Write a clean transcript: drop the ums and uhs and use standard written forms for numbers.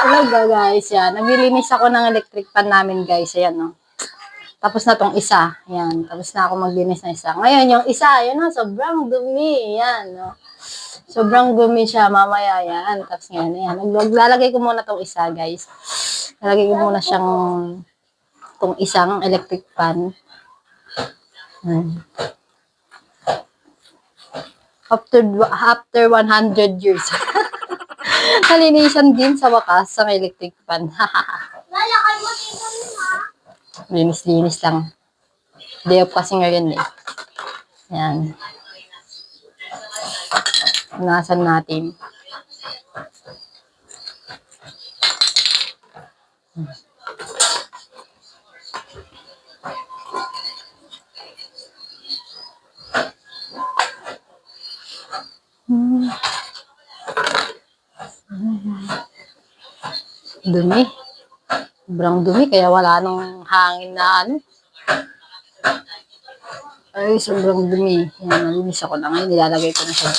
Talaga guys, yan. Naglilinis ako ng electric fan namin guys. Ayan, no. Tapos na tong isa. Yan. Tapos na ako maglinis ng isa. Ngayon, yung isa, yan na, sobrang dumi. Yan, no. Sobrang dumi siya. Mamaya, yan. Tapos ngayon, yan. Naglalagay ko muna tong isa, guys. Lalagay ko muna siyang tong isang electric fan. After 100 years. Nalinisan din sa wakas sa electric fan. Lalakay mo dito na. Linis-linis lang. Day off kasi ngayon eh. Yan. Punasan natin. Dumi. Sobrang dumi, kaya wala nang hangin na ano. Ay, sobrang dumi. Yan, nalinis ako na ngayon. Nilalagay ko na siya.